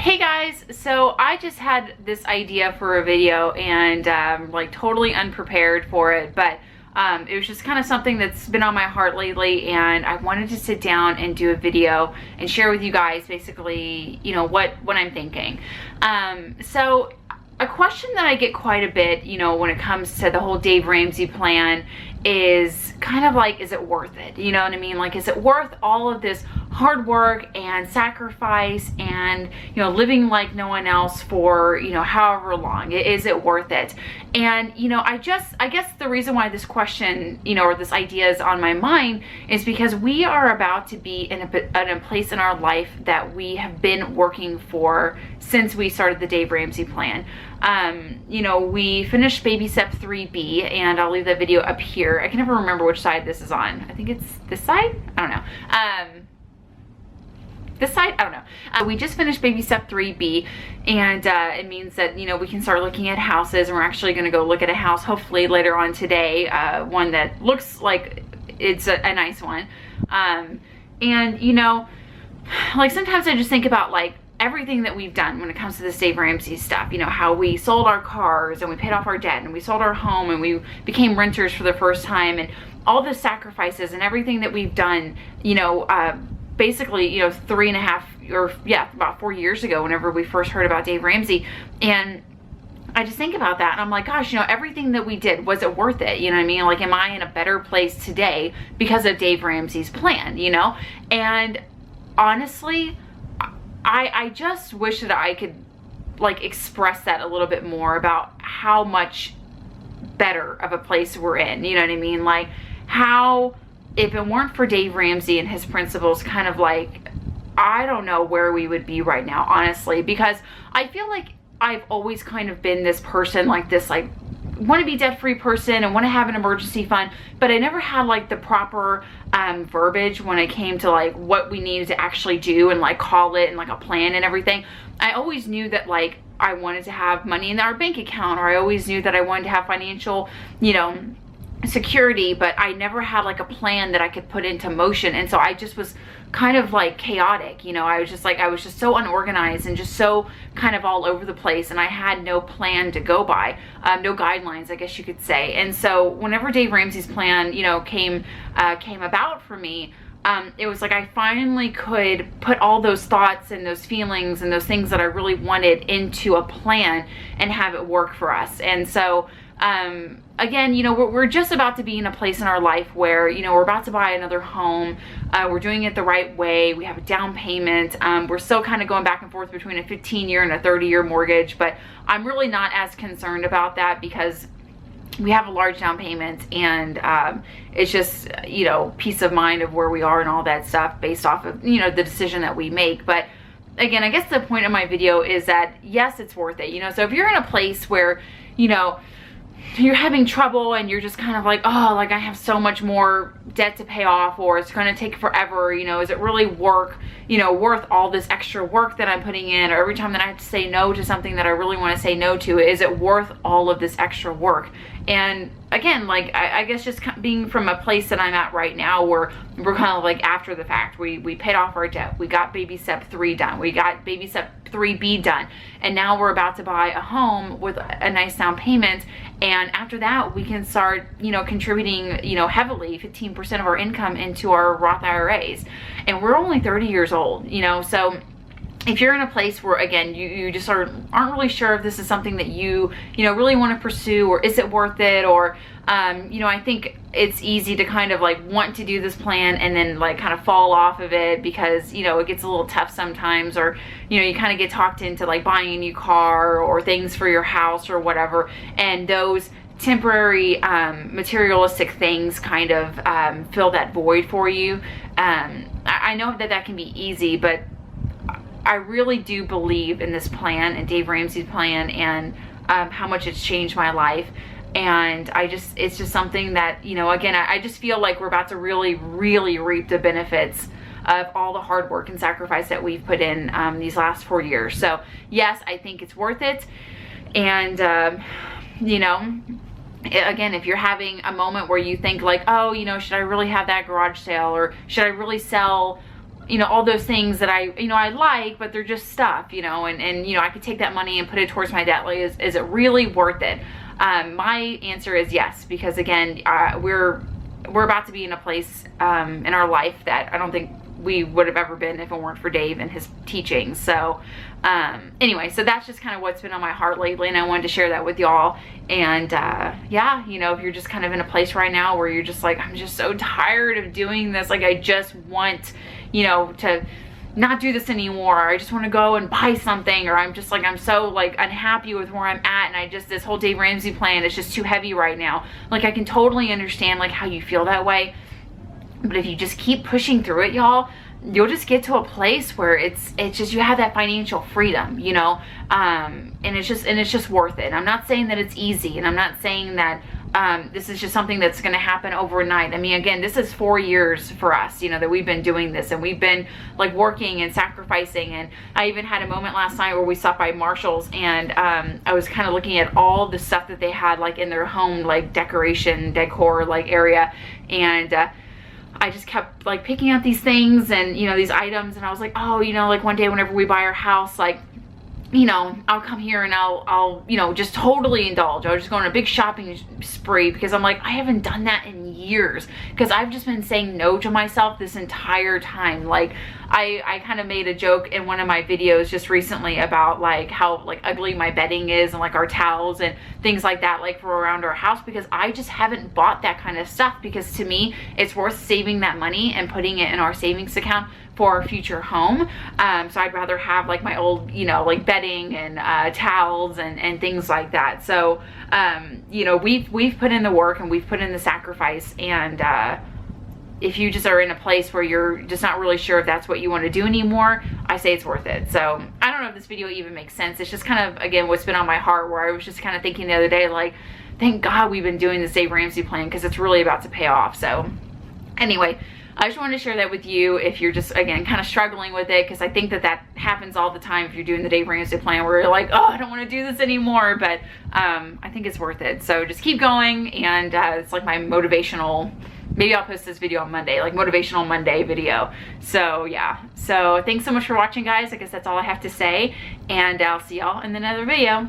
Hey guys, so I just had this idea for a video and like totally unprepared for it, but it was just kind of something that's been on my heart lately, and I wanted to sit down and do a video and share with you guys basically, you know, what I'm thinking. So a question that I get quite a bit, you know, when it comes to the whole Dave Ramsey plan is kind of like, is it worth it? You know what I mean? Like, is it worth all of this hard work and sacrifice and, you know, living like no one else for, you know, however long? Is it worth it? And, you know, I guess the reason why this question, you know, or this idea is on my mind is because we are about to be in a place in our life that we have been working for since we started the Dave Ramsey plan. You know, we finished baby step 3B, and I'll leave that video up here. I can never remember which side this is on. I think it's this side? I don't know. This side? I don't know. We just finished baby step 3B, and it means that, you know, we can start looking at houses, and we're actually going to go look at a house hopefully later on today, one that looks like it's a nice one. And, you know, like sometimes I just think about like everything that we've done when it comes to this Dave Ramsey stuff, you know, how we sold our cars and we paid off our debt and we sold our home and we became renters for the first time, and all the sacrifices and everything that we've done, you know, basically, you know, 3.5 or about 4 years ago, whenever we first heard about Dave Ramsey. And I just think about that and I'm like, gosh, you know, everything that we did, was it worth it? You know what I mean? Like, am I in a better place today because of Dave Ramsey's plan, you know? And honestly, I just wish that I could like express that a little bit more about how much better of a place we're in, you know what I mean? Like, how, if it weren't for Dave Ramsey and his principles, kind of like, I don't know where we would be right now, honestly, because I feel like I've always kind of been this person, like this, like, want to be debt-free person and want to have an emergency fund, but I never had like the proper verbiage when it came to like what we needed to actually do and like call it and like a plan and everything. I always knew that like I wanted to have money in our bank account, or I always knew that I wanted to have financial, you know, security, but I never had like a plan that I could put into motion. And so I just was kind of like chaotic, you know. I was just so unorganized and just so kind of all over the place, and I had no plan to go by, no guidelines, I guess you could say. And so whenever Dave Ramsey's plan, you know, came about for me, it was like I finally could put all those thoughts and those feelings and those things that I really wanted into a plan and have it work for us. And so again, you know, we're just about to be in a place in our life where, you know, we're about to buy another home. We're doing it the right way. We have a down payment. We're still kind of going back and forth between a 15-year and a 30-year mortgage, but I'm really not as concerned about that because we have a large down payment, and it's just, you know, peace of mind of where we are and all that stuff based off of, you know, the decision that we make. But again, I guess the point of my video is that yes, it's worth it, you know. So if you're in a place where, you know, you're having trouble and you're just kind of like, oh, like I have so much more debt to pay off, or it's going to take forever, you know, is it really worth all this extra work that I'm putting in, or every time that I have to say no to something that I really want to say no to, is it worth all of this extra work? And again, like I guess just being from a place that I'm at right now where we're kind of like after the fact, we paid off our debt, we got baby step 3 done, we got baby step 3B done, and now we're about to buy a home with a nice down payment. And after that, we can start, you know, contributing, you know, heavily 15% of our income into our Roth IRAs, and we're only 30 years old, you know. So if you're in a place where, again, you just aren't really sure if this is something that you know, really want to pursue, or is it worth it, or, you know, I think it's easy to kind of like want to do this plan and then like kind of fall off of it because, you know, it gets a little tough sometimes, or, you know, you kind of get talked into like buying a new car or things for your house or whatever, and those temporary materialistic things kind of fill that void for you. I know that can be easy, but I really do believe in this plan and Dave Ramsey's plan, and how much it's changed my life. And it's just something that, you know, again, I just feel like we're about to really, really reap the benefits of all the hard work and sacrifice that we've put in these last 4 years. So yes, I think it's worth it. And, you know, again, if you're having a moment where you think like, oh, you know, should I really have that garage sale, or should I really sell you know, all those things that I, you know, I like, but they're just stuff, you know, and you know, I could take that money and put it towards my debt. Like, is it really worth it? My answer is yes, because again, we're about to be in a place in our life that I don't think we would have ever been if it weren't for Dave and his teachings. So anyway, so that's just kind of what's been on my heart lately, and I wanted to share that with y'all. And yeah, you know, if you're just kind of in a place right now where you're just like, I'm just so tired of doing this, like I just want, you know, to not do this anymore. I just want to go and buy something, or I'm just like, I'm so like unhappy with where I'm at, and I just, this whole Dave Ramsey plan is just too heavy right now. Like, I can totally understand like how you feel that way, but if you just keep pushing through it, y'all, you'll just get to a place where it's just, you have that financial freedom, you know, and it's just worth it. I'm not saying that it's easy, and I'm not saying that this is just something that's going to happen overnight. I mean, again, this is 4 years for us, you know, that we've been doing this, and we've been like working and sacrificing. And I even had a moment last night where we stopped by Marshall's, and I was kind of looking at all the stuff that they had like in their home, like decor like area, and I just kept like picking out these things and, you know, these items, and I was like, oh, you know, like one day whenever we buy our house, like, you know, I'll come here and I'll, you know, just totally indulge. I was just going on a big shopping spree, because I'm like, I haven't done that in years, because I've just been saying no to myself this entire time. Like, I kind of made a joke in one of my videos just recently about like how like ugly my bedding is, and like our towels and things like that, like for around our house, because I just haven't bought that kind of stuff, because to me it's worth saving that money and putting it in our savings account for our future home. So I'd rather have like my old, you know, like bedding and towels and things like that. So you know, we've put in the work, and we've put in the sacrifice, and if you just are in a place where you're just not really sure if that's what you want to do anymore, I say it's worth it. So I don't know if this video even makes sense. It's just kind of, again, what's been on my heart, where I was just kind of thinking the other day, like, thank God we've been doing this Dave Ramsey plan, because it's really about to pay off. So anyway, I just wanted to share that with you if you're just, again, kind of struggling with it, because I think that that happens all the time if you're doing the Dave Ramsey plan, where you're like, oh, I don't want to do this anymore, but I think it's worth it. So just keep going, and it's like my motivational, maybe I'll post this video on Monday, like motivational Monday video. So yeah, so thanks so much for watching, guys. I guess that's all I have to say, and I'll see y'all in another video.